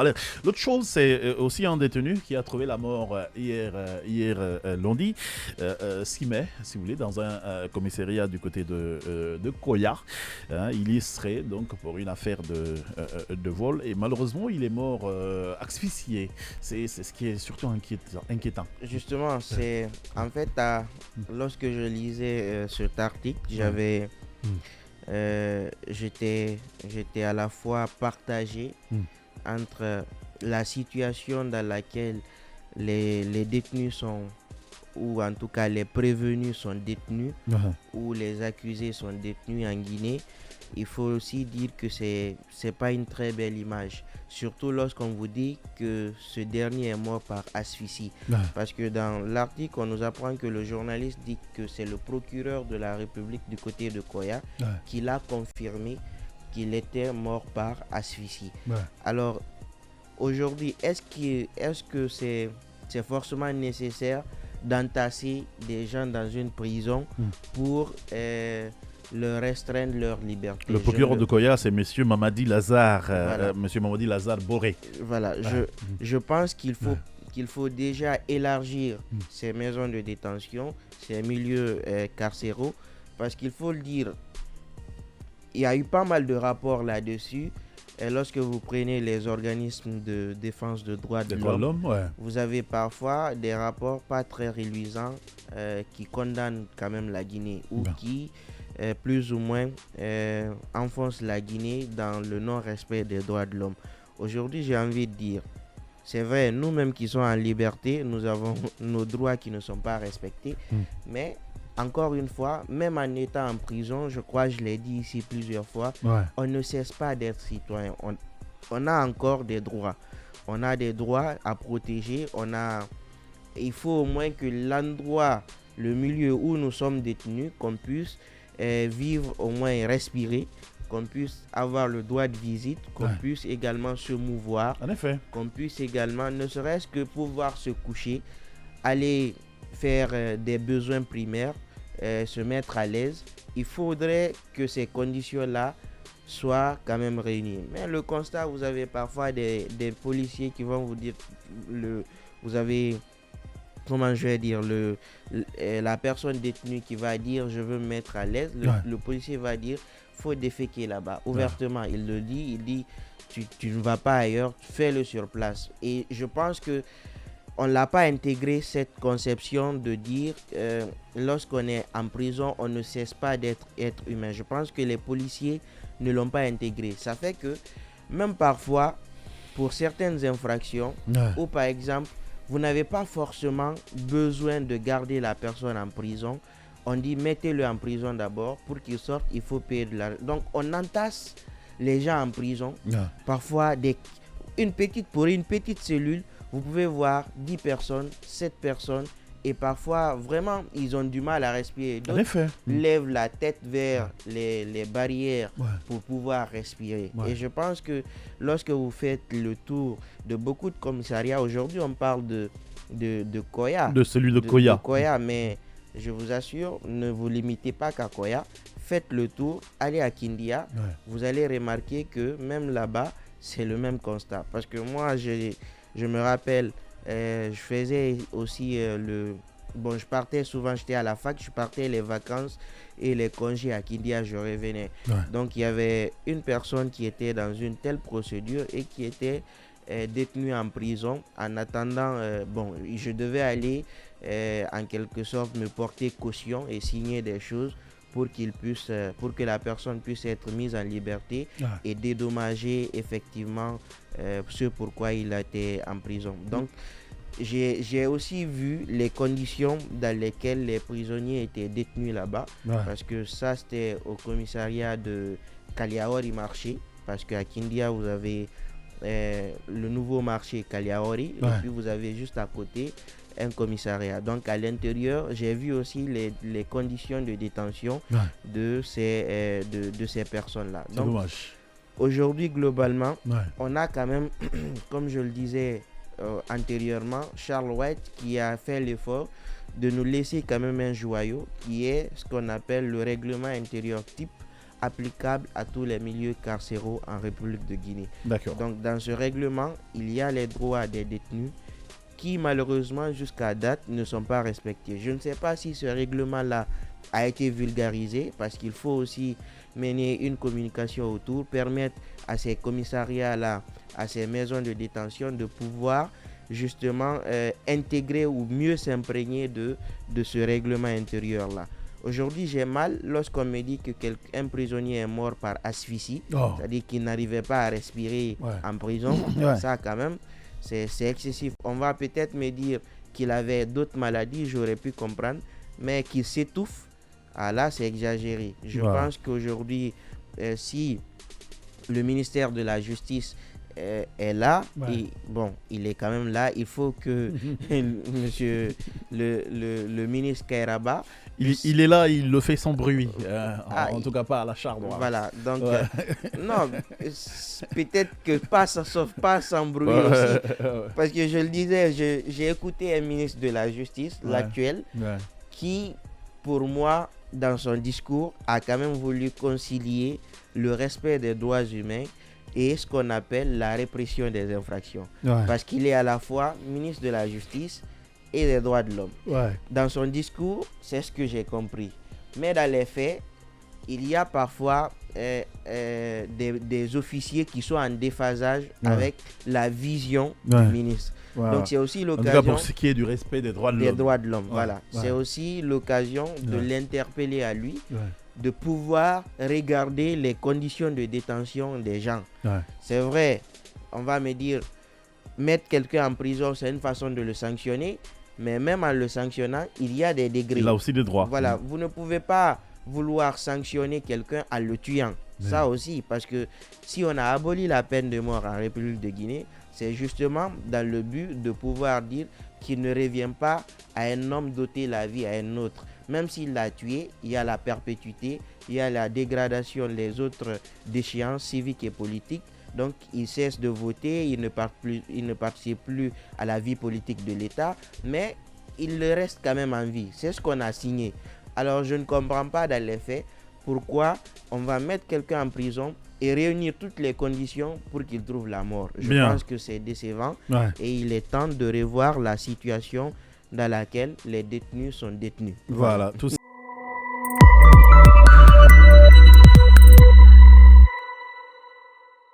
Alors, l'autre chose, c'est aussi un détenu qui a trouvé la mort hier lundi, 6 mai, si vous voulez, dans un commissariat du côté de Koya. Hein, il y serait donc pour une affaire de vol et malheureusement, il est mort asphyxié. C'est ce qui est surtout inquiétant. Justement, c'est en fait, lorsque je lisais cet article, Mm. j'étais à la fois partagé Mm. entre la situation dans laquelle les détenus sont, ou en tout cas les prévenus sont détenus, Uh-huh. ou les accusés sont détenus en Guinée. Il faut aussi dire que c'est pas une très belle image, surtout lorsqu'on vous dit que ce dernier est mort par asphyxie. Ouais. Parce que dans l'article, on nous apprend que le journaliste dit que c'est le procureur de la République du côté de Koya Ouais. qui l'a confirmé qu'il était mort par asphyxie. Ouais. Alors, aujourd'hui, est-ce que c'est forcément nécessaire d'entasser des gens dans une prison pour leur restreindre leur liberté? Le procureur de Koya, c'est monsieur Mamadi Lazare, Voilà. monsieur Mamadi Lazare Boré. Voilà, je pense qu'il faut déjà élargir ces maisons de détention, ces milieux carcéraux, parce qu'il faut le dire, il y a eu pas mal de rapports là-dessus. Et lorsque vous prenez les organismes de défense de droits de l'homme, Ouais. vous avez parfois des rapports pas très reluisants qui condamnent quand même la Guinée ou Ben. qui plus ou moins enfoncent la Guinée dans le non-respect des droits de l'homme. Aujourd'hui, j'ai envie de dire, c'est vrai, nous-mêmes qui sommes en liberté, nous avons nos droits qui ne sont pas respectés, mais encore une fois, même en étant en prison, je crois, je l'ai dit ici plusieurs fois, Ouais. on ne cesse pas d'être citoyen. On a encore des droits. On a des droits à protéger. Il faut au moins que l'endroit, le milieu où nous sommes détenus, qu'on puisse vivre au moins et respirer, qu'on puisse avoir le droit de visite, qu'on Ouais. puisse également se mouvoir, En effet. qu'on puisse également, ne serait-ce que pouvoir se coucher, aller faire des besoins primaires, se mettre à l'aise. Il faudrait que ces conditions-là soient quand même réunies. Mais le constat, vous avez parfois des policiers qui vont vous dire, vous avez, comment je vais dire, la personne détenue qui va dire je veux me mettre à l'aise. Le policier va dire faut déféquer là-bas. Ouvertement, il le dit, il dit tu ne vas pas ailleurs, fais-le sur place. Et je pense que on ne l'a pas intégré cette conception de dire lorsqu'on est en prison, on ne cesse pas d'être être humain. Je pense que les policiers ne l'ont pas intégré. Ça fait que même parfois, pour certaines infractions, ou par exemple, vous n'avez pas forcément besoin de garder la personne en prison. On dit mettez-le en prison d'abord. Pour qu'il sorte, il faut payer de l'argent. Donc on entasse les gens en prison. Parfois, pour une petite cellule, vous pouvez voir 10 personnes, 7 personnes, et parfois, vraiment, ils ont du mal à respirer. D'autres lèvent la tête vers les barrières pour pouvoir respirer. Et je pense que lorsque vous faites le tour de beaucoup de commissariats, aujourd'hui, on parle de Koya. De celui de Koya. De Koya, mais je vous assure, ne vous limitez pas qu'à Koya. Faites le tour, allez à Kindia. Vous allez remarquer que même là-bas, c'est le même constat. Parce que moi, je me rappelle, je faisais aussi je partais souvent, j'étais à la fac, je partais les vacances et les congés à Kindia, je revenais. Donc, il y avait une personne qui était dans une telle procédure et qui était détenue en prison. En attendant, je devais aller en quelque sorte me porter caution et signer des choses pour que la personne puisse être mise en liberté et dédommager effectivement ce pourquoi il a été en prison. Donc, j'ai aussi vu les conditions dans lesquelles les prisonniers étaient détenus là-bas, parce que ça, c'était au commissariat de Kaliaori Marché, parce qu'à Kindia, vous avez le nouveau marché Kaliaori, et puis vous avez juste à côté un commissariat. Donc à l'intérieur, j'ai vu aussi les conditions de détention de ces personnes-là. C'est dommage. Aujourd'hui, globalement, on a quand même, comme je le disais antérieurement, Charles White qui a fait l'effort de nous laisser quand même un joyau qui est ce qu'on appelle le règlement intérieur type applicable à tous les milieux carcéraux en République de Guinée. D'accord. Donc dans ce règlement, il y a les droits des détenus qui malheureusement jusqu'à date ne sont pas respectés. Je ne sais pas si ce règlement-là a été vulgarisé parce qu'il faut aussi mener une communication autour, permettre à ces commissariats-là, à ces maisons de détention de pouvoir justement intégrer ou mieux s'imprégner de ce règlement intérieur-là. Aujourd'hui, j'ai mal lorsqu'on me dit qu'un prisonnier est mort par asphyxie, c'est-à-dire qu'il n'arrivait pas à respirer en prison. Ça, quand même, c'est excessif. On va peut-être me dire qu'il avait d'autres maladies, j'aurais pu comprendre, mais qu'il s'étouffe, là, c'est exagéré. Je pense qu'aujourd'hui, si le ministère de la Justice est là, et bon, il est quand même là, il faut que monsieur le ministre Kairaba, il est là, il le fait sans bruit, en tout cas pas à la charge. Voilà, donc non, peut-être que sauf pas sans bruit aussi, parce que je le disais, j'ai écouté un ministre de la Justice, l'actuel, qui pour moi dans son discours a quand même voulu concilier le respect des droits humains et ce qu'on appelle la répression des infractions. Parce qu'il est à la fois ministre de la Justice et des droits de l'homme. Dans son discours, c'est ce que j'ai compris. Mais dans les faits, il y a parfois des officiers qui sont en déphasage avec la vision du ministre. Donc c'est aussi l'occasion... En tout cas pour ce qui est du respect des droits de l'homme. Voilà. C'est aussi l'occasion de l'interpeller à lui, de pouvoir regarder les conditions de détention des gens. C'est vrai, on va me dire, mettre quelqu'un en prison, c'est une façon de le sanctionner, mais même en le sanctionnant, il y a des degrés. Il a aussi des droits. Voilà, vous ne pouvez pas vouloir sanctionner quelqu'un en le tuant. Ça aussi, parce que si on a aboli la peine de mort en République de Guinée, c'est justement dans le but de pouvoir dire qu'il ne revient pas à un homme d'ôter la vie à un autre. Même s'il l'a tué, il y a la perpétuité, il y a la dégradation des autres déchéances civiques et politiques. Donc il cesse de voter, il ne participe plus à la vie politique de l'État, mais il reste quand même en vie. C'est ce qu'on a signé. Alors je ne comprends pas dans les faits pourquoi on va mettre quelqu'un en prison et réunir toutes les conditions pour qu'il trouve la mort. Je pense que c'est décevant et il est temps de revoir la situation dans laquelle les détenus sont détenus. Voilà, tout